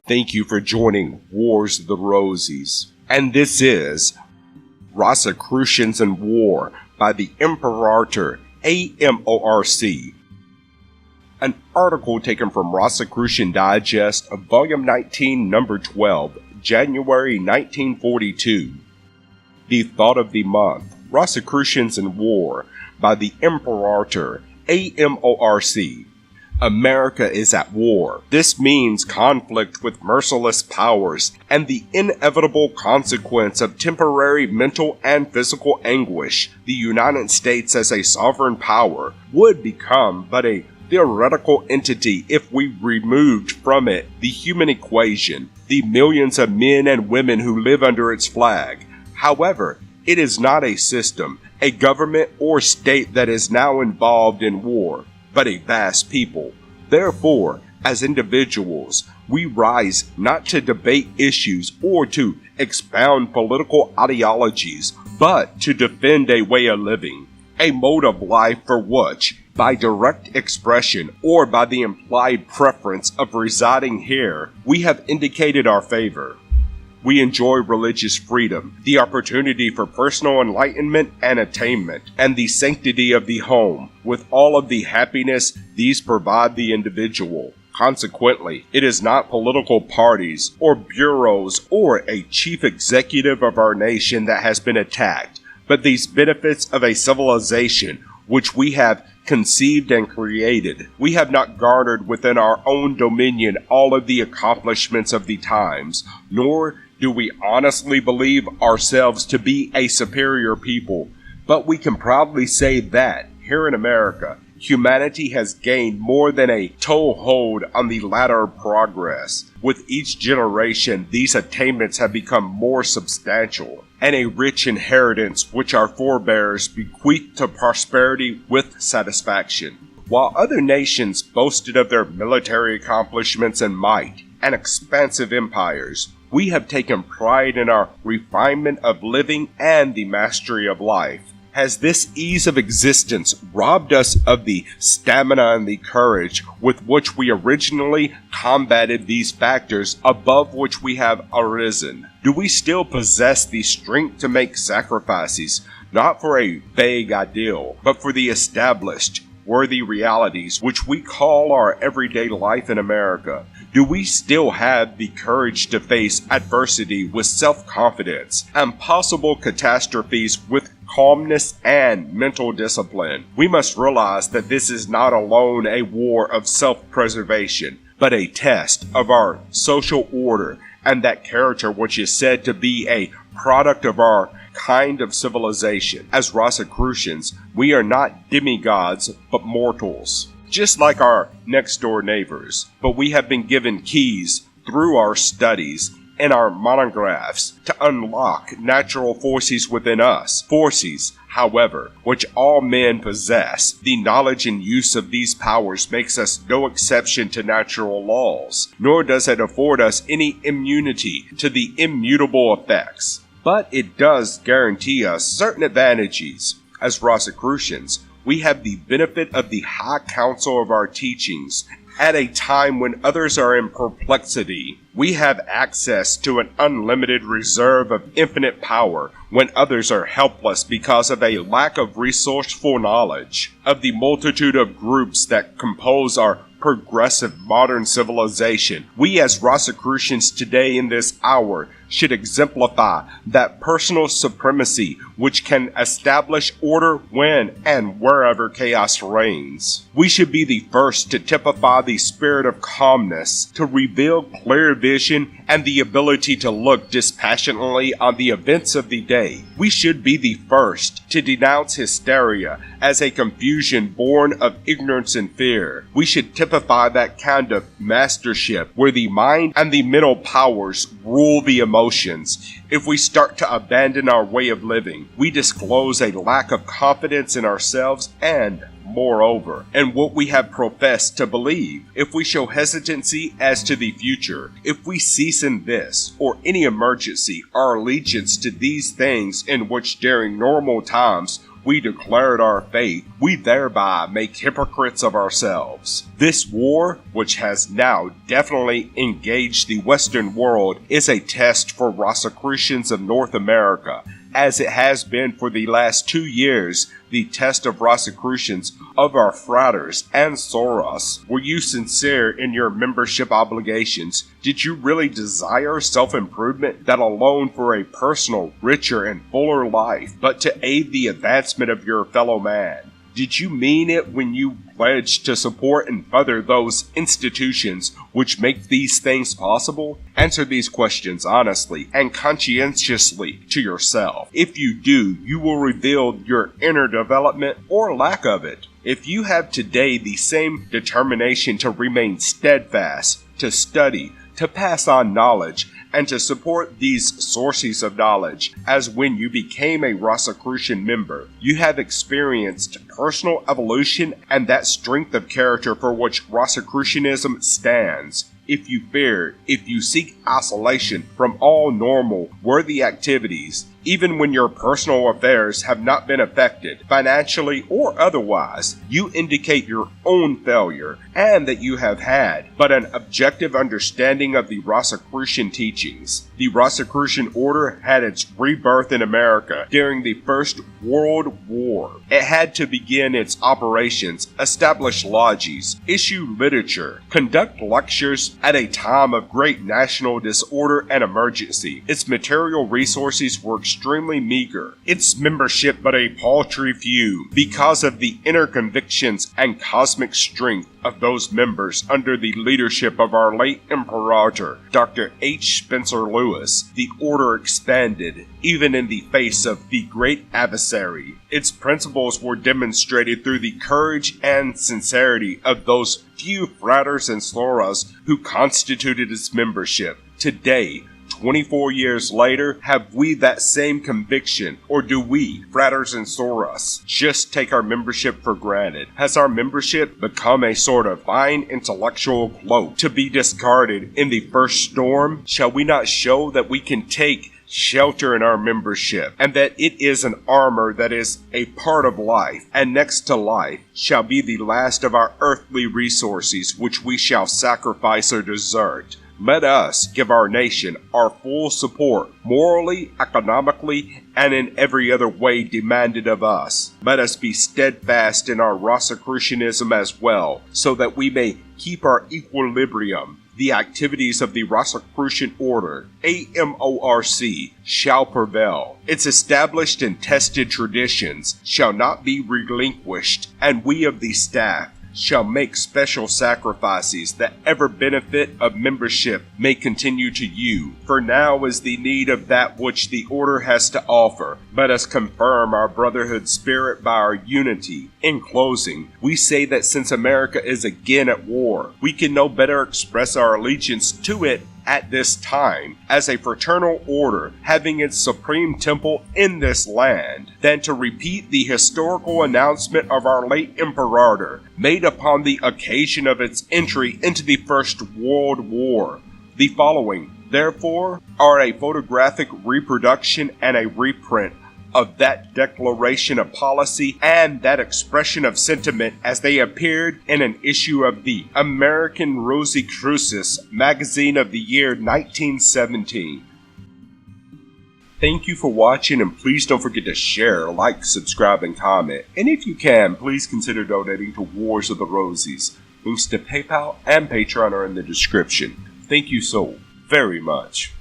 Thank you for joining Wars of the Rosies. And this is Rosicrucians and War by the Imperator, AMORC. An article taken from Rosicrucian Digest of Volume 19, Number 12, January 1942. The Thought of the Month, Rosicrucians and War by the Imperator, AMORC. America is at war. This means conflict with merciless powers and the inevitable consequence of temporary mental and physical anguish. The United States as a sovereign power would become but a theoretical entity if we removed from it the human equation, the millions of men and women who live under its flag. However, it is not a system, a government or state that is now involved in war, but a vast people. Therefore, as individuals, we rise not to debate issues or to expound political ideologies, but to defend a way of living, a mode of life for which, by direct expression or by the implied preference of residing here, we have indicated our favor. We enjoy religious freedom, the opportunity for personal enlightenment and attainment, and the sanctity of the home, with all of the happiness these provide the individual. Consequently, it is not political parties or bureaus or a chief executive of our nation that has been attacked, but these benefits of a civilization which we have conceived and created. We have not garnered within our own dominion all of the accomplishments of the times, nor do we honestly believe ourselves to be a superior people, but we can proudly say that, here in America, humanity has gained more than a toehold on the ladder of progress. With each generation, these attainments have become more substantial, and a rich inheritance which our forebears bequeathed to prosperity with satisfaction. While other nations boasted of their military accomplishments and might, and expansive empires, we have taken pride in our refinement of living and the mastery of life. Has this ease of existence robbed us of the stamina and the courage with which we originally combated these factors above which we have arisen? Do we still possess the strength to make sacrifices, not for a vague ideal, but for the established, worthy realities which we call our everyday life in America? Do we still have the courage to face adversity with self-confidence and possible catastrophes with calmness and mental discipline? We must realize that this is not alone a war of self-preservation, but a test of our social order and that character which is said to be a product of our kind of civilization. As Rosicrucians, we are not demigods, but mortals, just like our next-door neighbors, but we have been given keys through our studies and our monographs to unlock natural forces within us. Forces, however, which all men possess. The knowledge and use of these powers makes us no exception to natural laws, nor does it afford us any immunity to the immutable effects. But it does guarantee us certain advantages. As Rosicrucians, we have the benefit of the high counsel of our teachings. At a time when others are in perplexity, we have access to an unlimited reserve of infinite power when others are helpless because of a lack of resourceful knowledge. Of the multitude of groups that compose our progressive modern civilization, we as Rosicrucians today in this hour should exemplify that personal supremacy which can establish order when and wherever chaos reigns. We should be the first to typify the spirit of calmness, to reveal clear vision and the ability to look dispassionately on the events of the day. We should be the first to denounce hysteria as a confusion born of ignorance and fear. We should typify that kind of mastership where the mind and the mental powers rule the emotions. If we start to abandon our way of living, we disclose a lack of confidence in ourselves and, moreover, in what we have professed to believe. If we show hesitancy as to the future, if we cease in this or any emergency our allegiance to these things in which during normal times we declared our faith, we thereby make hypocrites of ourselves. This war, which has now definitely engaged the Western world, is a test for Rosicrucians of North America, as it has been for the last 2 years, the test of Rosicrucians of our fraters and sorors. Were you sincere in your membership obligations? Did you really desire self-improvement that alone for a personal, richer, and fuller life, but to aid the advancement of your fellow man? Did you mean it when you pledged to support and further those institutions which make these things possible? Answer these questions honestly and conscientiously to yourself. If you do, you will reveal your inner development or lack of it. If you have today the same determination to remain steadfast, to study, to pass on knowledge, and to support these sources of knowledge, as when you became a Rosicrucian member, you have experienced personal evolution and that strength of character for which Rosicrucianism stands. If you fear, if you seek isolation from all normal, worthy activities, even when your personal affairs have not been affected, financially or otherwise, you indicate your own failure, and that you have had but an objective understanding of the Rosicrucian teachings. The Rosicrucian order had its rebirth in America during the First World War. It had to begin its operations, establish lodges, issue literature, conduct lectures at a time of great national disorder and emergency. Its material resources were extremely meager, its membership but a paltry few, because of the inner convictions and cosmic strength of those members under the leadership of our late Imperator, Dr. H. Spencer Lewis. The order expanded, even in the face of the great adversary. Its principles were demonstrated through the courage and sincerity of those few fraters and sorors who constituted its membership. Today, 24 years later, have we that same conviction, or do we, fraters and sorors, just take our membership for granted? Has our membership become a sort of fine intellectual cloak to be discarded in the first storm? Shall we not show that we can take shelter in our membership, and that it is an armor that is a part of life, and next to life shall be the last of our earthly resources which we shall sacrifice or desert? Let us give our nation our full support, morally, economically, and in every other way demanded of us. Let us be steadfast in our Rosicrucianism as well, so that we may keep our equilibrium. The activities of the Rosicrucian Order, AMORC, shall prevail. Its established and tested traditions shall not be relinquished, and we of the staff shall make special sacrifices that ever benefit of membership may continue to you. For now is the need of that which the order has to offer. Let us confirm our brotherhood spirit by our unity. In closing, we say that since America is again at war, we can no better express our allegiance to it at this time as a fraternal order having its supreme temple in this land than to repeat the historical announcement of our late Imperator made upon the occasion of its entry into the First World War. The following, therefore, are a photographic reproduction and a reprint of that declaration of policy and that expression of sentiment as they appeared in an issue of the American Rosicrucians magazine of the year 1917. Thank you for watching, and please don't forget to share, like, subscribe, and comment. And if you can, please consider donating to Wars of the Rosies. Links to PayPal and Patreon are in the description. Thank you so very much.